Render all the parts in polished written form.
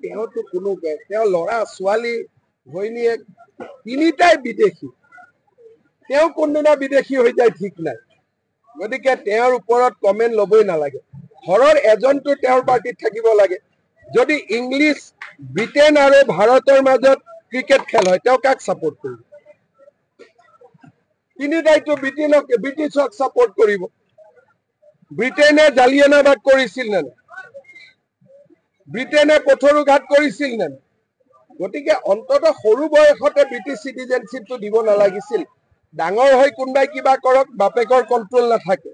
তেওঁতো কোনো তেওঁ ল'ৰা ছোৱালী ঘৈণীয়েক তিনিটাই বিদেশী, তেওঁ কোনদিনা বিদেশী হৈ যায় ঠিক নাই। গতিকে তেওঁৰ ওপৰত কমেণ্ট ল'বই নালাগে। ঘৰৰ এজনটো তেওঁৰ পাৰ্টিত থাকিব লাগে। যদি ইংলিছ ব্ৰিটেইন আৰু ভাৰতৰ মাজত ক্ৰিকেট খেল হয়, তেওঁ কাক ছাপোৰ্ট কৰিব? তিনিটাইতো ব্ৰিটিছক ছাপোৰ্ট কৰিব। ব্ৰিটেইনে জালিয়ানাবাগ কৰিছিল নে নাই? ব্ৰিটেইনে পথৰুঘাট কৰিছিল নে নাই? গতিকে অন্ততঃ সৰু বয়সতে ব্ৰিটিছ চিটিজেনশ্বিপটো দিব নালাগিছিল। ডাঙৰ হৈ কোনোবাই কিবা কৰক, বাপেকৰ কণ্ট্ৰল নাথাকে।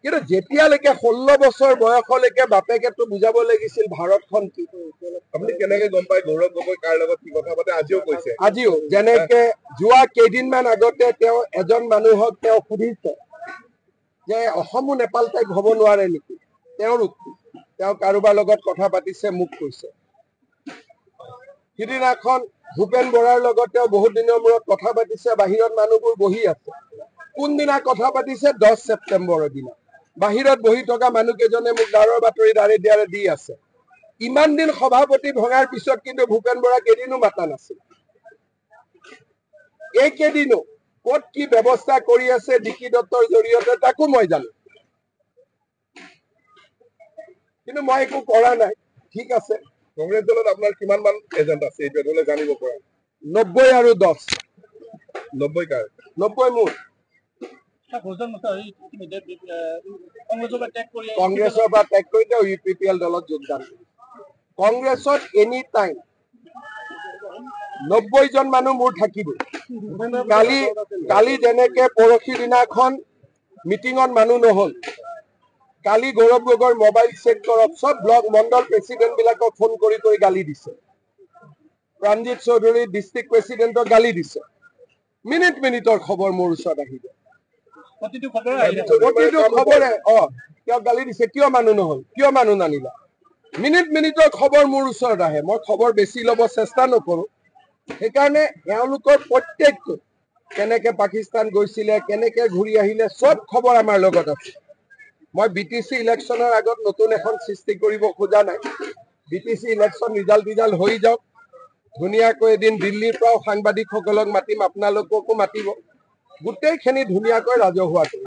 কিন্তু যেতিয়ালৈকে 16 বছৰ বয়সলৈকে বাপেকেতো বুজাব লাগিছিল ভাৰতখন কি। আপুনি কেনেকে গম পায় গৌৰৱ গগৈ কাৰ লগত কি কথা পাতে? আজিও কৈছে, আজিও যেনেকে যোৱা কেইদিনমান আগতে তেওঁ এজন মানুহক তেওঁ সুধিছে যে অসমো নেপাল টাইপ হ'ব নোৱাৰে নেকি? তেওঁ কাৰোবাৰ লগত কথা পাতিছে, মোক কৈছে। সিদিনাখন ভূপেন বৰাৰ লগত তেওঁ বহুত দিনৰ মূৰত কথা পাতিছে, বাহিৰত মানুহবোৰ বহি আছে। কোনদিনা কথা পাতিছে? 10 ছেপ্টেম্বৰৰ দিনা। বাহিৰত বহি থকা মানুহকেইজনে মোক ডাঁৰৰ বাতৰি দাঁৰে দি আছে। ইমান দিন সভাপতি ভঙাৰ পিছত কিন্তু ভূপেন বৰাক এদিনো মাতা নাছিল। এইকেইদিনো ক'ত কি ব্যৱস্থা কৰি আছে ডিকি দত্তৰ জৰিয়তে তাকো মই জানো, কিন্তু মই একো কৰা নাই। ঠিক আছে, কংগ্ৰেছ দলত আপোনাৰ কিমান মান এজেণ্ট আছে এইটো হ'লে জানিব পৰা? 90 আৰু 10। 90 কাৰ? 90 মোৰ। কংগ্ৰেছৰ পৰা ত্যাগ কৰি তেওঁ UPPL দলত যোগদান কৰিছে। কংগ্ৰেছত এনি টাইম 90 জন মানুহ মোৰ থাকিব। কালি যেনেকে পৰহি দিনাখন মিটিঙত মানুহ নহল, কালি গৌৰৱ গগৈৰ মোবাইল চেক কৰক, চব ব্লক মণ্ডল প্ৰেচিডেণ্ট বিলাকক ফোন কৰি গালি দিছে। প্ৰাণজিৎ চৌধুৰী ডিষ্ট্ৰিক্ট প্ৰেচিডেণ্টক গালি দিছে। মিনিটৰ খবৰ মোৰ ওচৰত আহিব। প্ৰতিটো খবৰে তেওঁক গালি দিছে। কিয় মানুহ নহল, কিয় মানুহ নানিলা? মিনিটৰ খবৰ মোৰ ওচৰত আহে। মই খবৰ বেছি ল'ব চেষ্টা নকৰো। সেইকাৰণে এওঁলোকৰ প্ৰত্যেকটো কেনেকে পাকিস্তান গৈছিলে, কেনেকে ঘূৰি আহিলে, চব খবৰ আমাৰ লগত আছে। মই BTC ইলেকশ্যনৰ আগত নতুন এখন সৃষ্টি কৰিব খোজা নাই। BTC ইলেকশ্যন ৰিজাল্ট হৈ যাওক, ধুনীয়াকৈ এদিন দিল্লীৰ পৰাও সাংবাদিকসকলক মাতিম, আপোনালোককো মাতিব, গোটেইখিনি ধুনীয়াকৈ ৰাজহুৱা কৰিম।